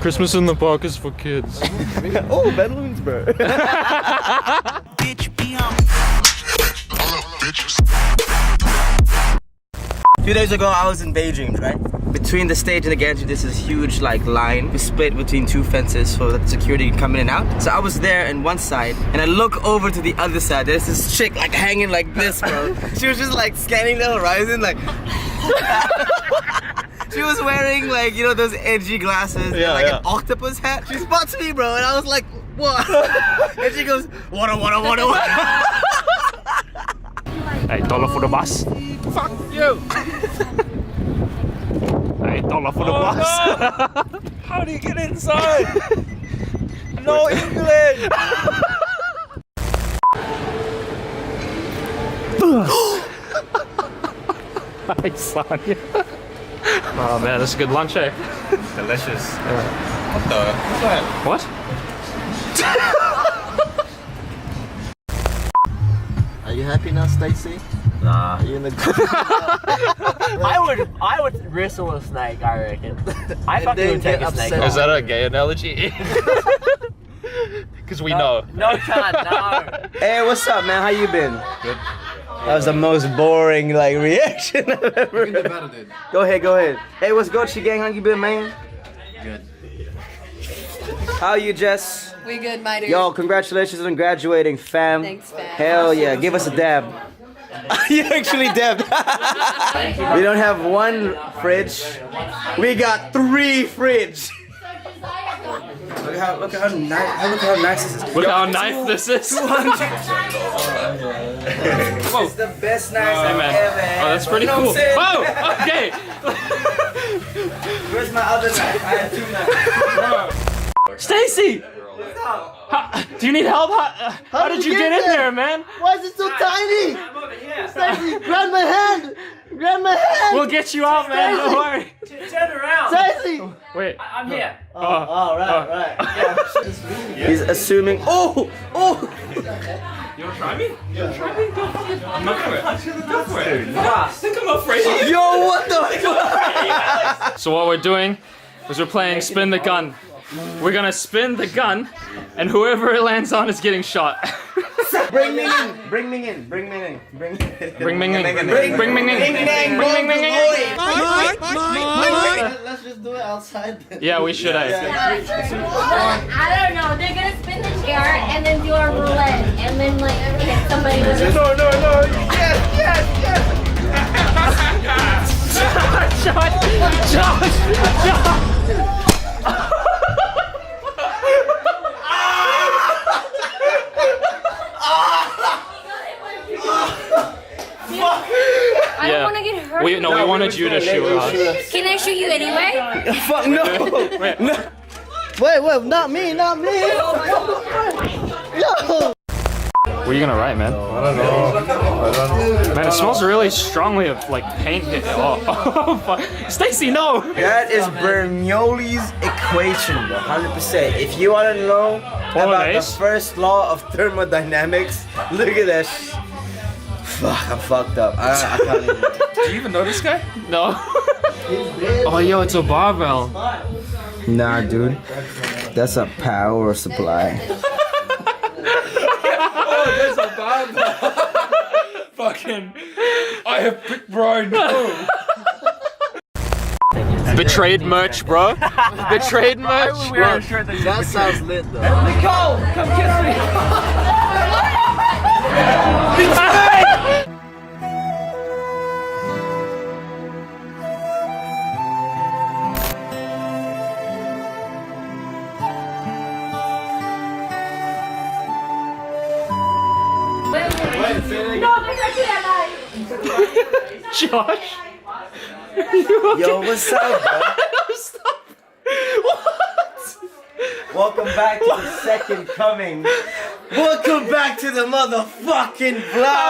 Christmas in the park is for kids. Oh, balloons, bro. Bitch, be on. 2 days ago, I was in Beijing, right? Between the stage and the gantry, there's this huge like line. We split between two fences so that security can come in and out. So I was there on one side, and I look over to the other side. There's this chick like hanging like this, bro. She was just like scanning the horizon, like. She was wearing like, you know, those edgy glasses and like an octopus hat. She spots me, bro, and I was like, what? And she goes, what? Hey, $1 for the bus. Fuck you. Hey, $1 for the bus. How do you get inside? No English. Hi, Sanja. Oh man, this is good lunch, eh? Delicious. Yeah. What the? What? Are you happy now, Stacey? Nah. Are you in the I would wrestle a snake, I reckon. I fucking would take a snake. Is that a gay analogy? Because we know. No, Chan, no. Hey, what's up, man? How you been? Good. That was the most boring like reaction I've ever heard. Go ahead. Hey, what's good, gang? How you been, man? Good. How you, Jess? We good, my dude. Yo, congratulations on graduating, fam. Thanks, fam. Hell yeah, give us a dab. You actually dabbed. We don't have one fridge. We got 3 fridge. Look how nice this is. Look how nice this is. 200. It's the best knife I've man. ever had. Oh, that's pretty You know cool. what I'm saying? Whoa, okay. Where's my other knife? I have 2 knives. Stacey! Do you need help? How did you get in there, man? Why is it so tiny? Stacey, grab my hand! Grab my hand! We'll get you out, man. Don't worry. Turn around. Stacey! Wait. I'm here. Right. He's assuming. Oh! You wanna try me? You wanna try me? Go for it. I'm up for it. Go for it. I think I'm afraid of you. Yo, what the fuck? So what we're doing is we're playing spin the gun. We're gonna spin the gun, and whoever it lands on is getting shot. Bring Ming in. Bring Ming in. Bring Ming in. Bring Bring Ming in. Let's just do it outside. Yeah, we should. I don't know. They're gonna spin the chair and then do a roulette and then like hit somebody with it. No. Yes. I don't want to get hurt. We wanted you to shoot us. Can I shoot you anyway? Fuck no. Wait, not me. Yo. What are you gonna write, man? I don't know. Man, it smells really strongly of like paint. Oh fuck. Stacey, no! That is Bernoulli's equation, 100%. If you want to know about the first law of thermodynamics, look at that. Fuck, I'm fucked up. I can't even. Do you even know this guy? No. Oh, yo, it's a barbell. Nah, dude. That's a power supply. There's a barbell. Fucking. I have picked Brian. No. Betrayed merch, bro. Betrayed merch. Bro. That sounds lit, though. Nicole, come kiss me. Josh. Yo, what's up, bro? Stop. What? Welcome back to the second coming. Welcome back to the motherfucking vlog.